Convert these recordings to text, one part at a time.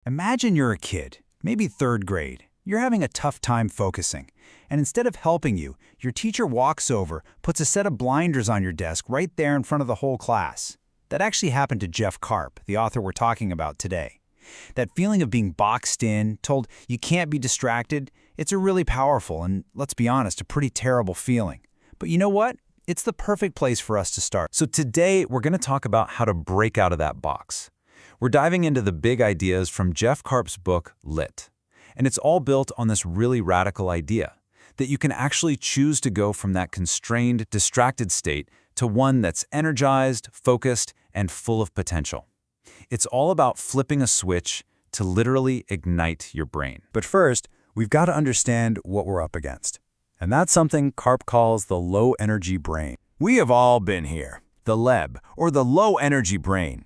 Imagine you're a kid, maybe third grade. You're having a tough time focusing. And instead of helping you, your teacher walks over, puts a set of blinders on your desk right there in front of the whole class. That actually happened to Jeff Karp, the author we're talking about today. That feeling of being boxed in, told you can't be distracted, it's a really powerful and, let's be honest, a pretty terrible feeling. But you know what? It's the perfect place for us to start. So today, we're going to talk about how to break out of that box. We're diving into the big ideas from Jeff Karp's book, Lit. And it's all built on this really radical idea that you can actually choose to go from that constrained, distracted state to one that's energized, focused, and full of potential. It's all about flipping a switch to literally ignite your brain. But first, we've got to understand what we're up against. And that's something Karp calls the low-energy brain. We have all been here, the LEB, or the low-energy brain.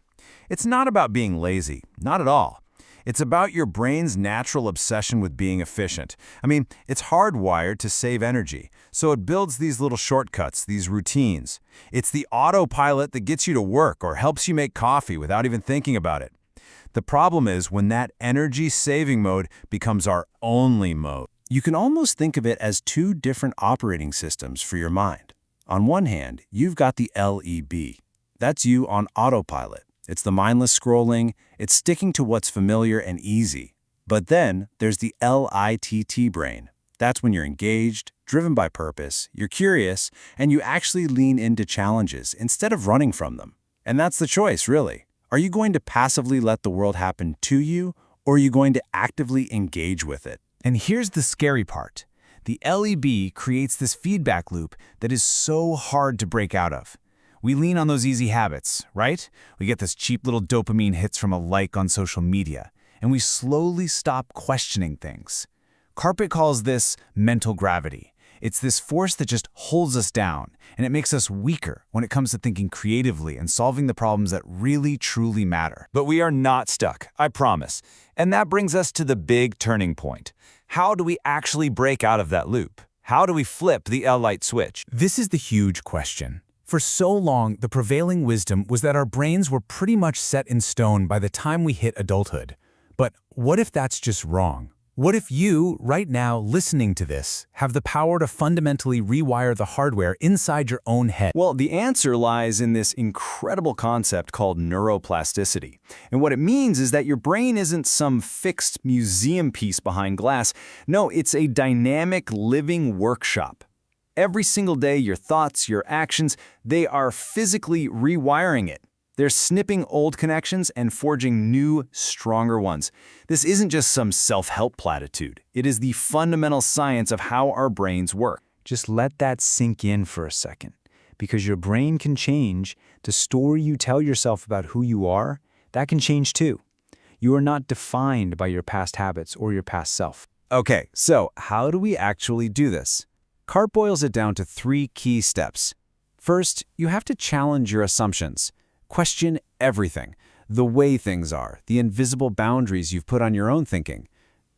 It's not about being lazy, not at all. It's about your brain's natural obsession with being efficient. I mean, it's hardwired to save energy, so it builds these little shortcuts, these routines. It's the autopilot that gets you to work or helps you make coffee without even thinking about it. The problem is when that energy-saving mode becomes our only mode. You can almost think of it as two different operating systems for your mind. On one hand, you've got the LEB. That's you on autopilot. It's the mindless scrolling, it's sticking to what's familiar and easy. But then there's the LITT brain. That's when you're engaged, driven by purpose, you're curious, and you actually lean into challenges instead of running from them. And that's the choice, really. Are you going to passively let the world happen to you, or are you going to actively engage with it? And here's the scary part. The LEB creates this feedback loop that is so hard to break out of. We lean on those easy habits, right? We get this cheap little dopamine hits from a like on social media, and we slowly stop questioning things. Karp calls this mental gravity. It's this force that just holds us down, and it makes us weaker when it comes to thinking creatively and solving the problems that really, truly matter. But we are not stuck, I promise. And that brings us to the big turning point. How do we actually break out of that loop? How do we flip the L-light switch? This is the huge question. For so long, the prevailing wisdom was that our brains were pretty much set in stone by the time we hit adulthood. But what if that's just wrong? What if you, right now, listening to this, have the power to fundamentally rewire the hardware inside your own head? Well, the answer lies in this incredible concept called neuroplasticity. And what it means is that your brain isn't some fixed museum piece behind glass. No, it's a dynamic, living workshop. Every single day, your thoughts, your actions, they are physically rewiring it. They're snipping old connections and forging new, stronger ones. This isn't just some self-help platitude. It is the fundamental science of how our brains work. Just let that sink in for a second, because your brain can change. The story you tell yourself about who you are, that can change too. You are not defined by your past habits or your past self. Okay, so how do we actually do this? Karp boils it down to 3 key steps. First, you have to challenge your assumptions. Question everything, the way things are, the invisible boundaries you've put on your own thinking.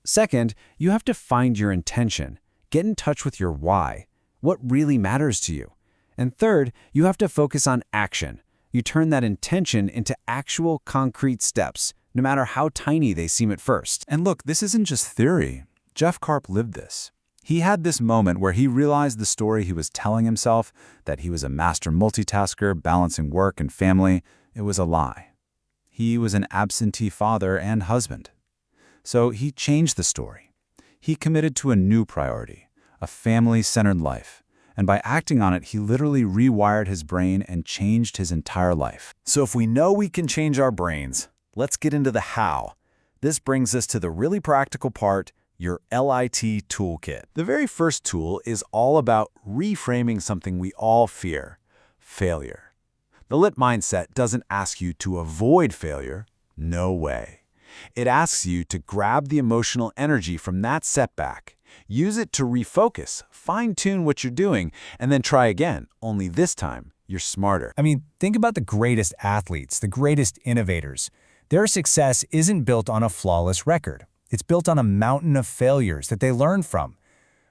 Second, you have to find your intention. Get in touch with your why. What really matters to you? And third, you have to focus on action. You turn that intention into actual concrete steps, no matter how tiny they seem at first. And look, this isn't just theory. Jeff Karp lived this. He had this moment where he realized the story he was telling himself, that he was a master multitasker, balancing work and family, it was a lie. He was an absentee father and husband. So he changed the story. He committed to a new priority, a family-centered life. And by acting on it, he literally rewired his brain and changed his entire life. So if we know we can change our brains, let's get into the how. This brings us to the really practical part, your LIT toolkit. The very first tool is all about reframing something we all fear, failure. The LIT mindset doesn't ask you to avoid failure, no way. It asks you to grab the emotional energy from that setback, use it to refocus, fine-tune what you're doing, and then try again, only this time you're smarter. I mean, think about the greatest athletes, the greatest innovators. Their success isn't built on a flawless record. It's built on a mountain of failures that they learn from.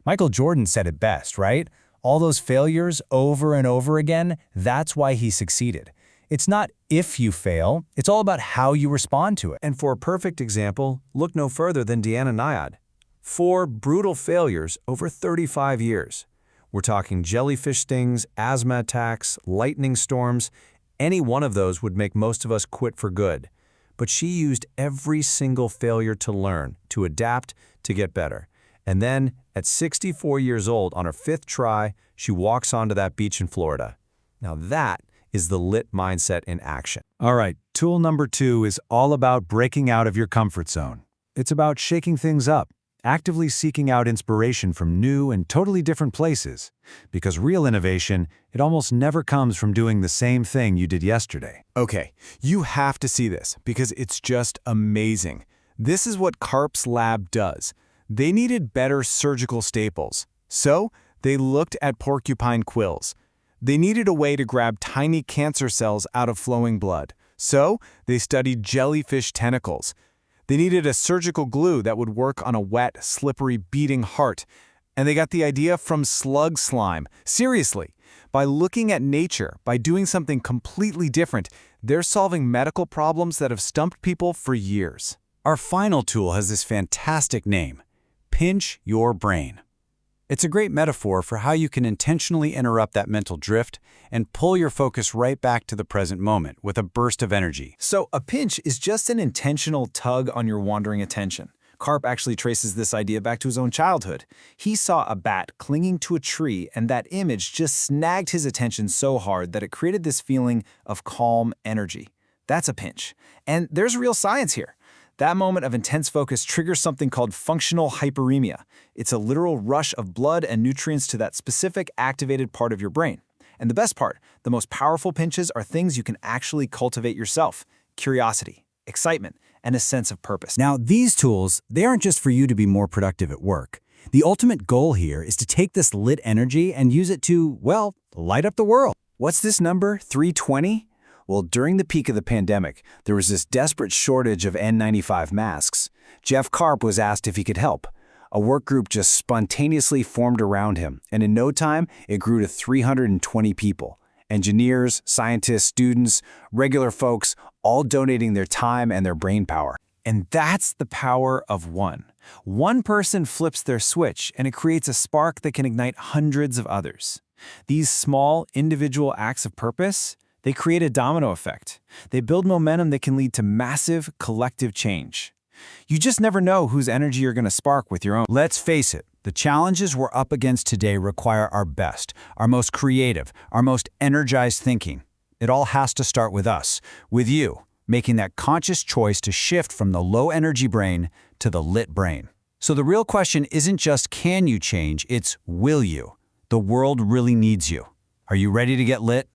Michael Jordan said it best, right? All those failures over and over again, that's why he succeeded. It's not if you fail, it's all about how you respond to it. And for a perfect example, look no further than Deanna Nyad. 4 brutal failures over 35 years. We're talking jellyfish stings, asthma attacks, lightning storms. Any one of those would make most of us quit for good. But she used every single failure to learn, to adapt, to get better. And then, at 64 years old, on her 5th try, she walks onto that beach in Florida. Now that is the LIT mindset in action. All right, tool number 2 is all about breaking out of your comfort zone. It's about shaking things up, actively seeking out inspiration from new and totally different places. Because real innovation, it almost never comes from doing the same thing you did yesterday. Okay, you have to see this because it's just amazing. This is what Karp's lab does. They needed better surgical staples, so they looked at porcupine quills. They needed a way to grab tiny cancer cells out of flowing blood, so they studied jellyfish tentacles. They needed a surgical glue that would work on a wet, slippery, beating heart, and they got the idea from slug slime. Seriously, by looking at nature, by doing something completely different, they're solving medical problems that have stumped people for years. Our final tool has this fantastic name, Pinch Your Brain. It's a great metaphor for how you can intentionally interrupt that mental drift and pull your focus right back to the present moment with a burst of energy. So a pinch is just an intentional tug on your wandering attention. Karp actually traces this idea back to his own childhood. He saw a bat clinging to a tree, and that image just snagged his attention so hard that it created this feeling of calm energy. That's a pinch. And there's real science here. That moment of intense focus triggers something called functional hyperemia. It's a literal rush of blood and nutrients to that specific activated part of your brain. And the best part, the most powerful pinches are things you can actually cultivate yourself: curiosity, excitement, and a sense of purpose. Now, these tools, they aren't just for you to be more productive at work. The ultimate goal here is to take this lit energy and use it to, well, light up the world. What's this number, 320? Well, during the peak of the pandemic, there was this desperate shortage of N95 masks. Jeff Karp was asked if he could help. A work group just spontaneously formed around him, and in no time, it grew to 320 people. Engineers, scientists, students, regular folks, all donating their time and their brainpower. And that's the power of one. One person flips their switch, and it creates a spark that can ignite hundreds of others. These small, individual acts of purpose, they create a domino effect. They build momentum that can lead to massive, collective change. You just never know whose energy you're going to spark with your own. Let's face it, the challenges we're up against today require our best, our most creative, our most energized thinking. It all has to start with us, with you, making that conscious choice to shift from the low-energy brain to the lit brain. So the real question isn't just can you change, it's will you? The world really needs you. Are you ready to get lit?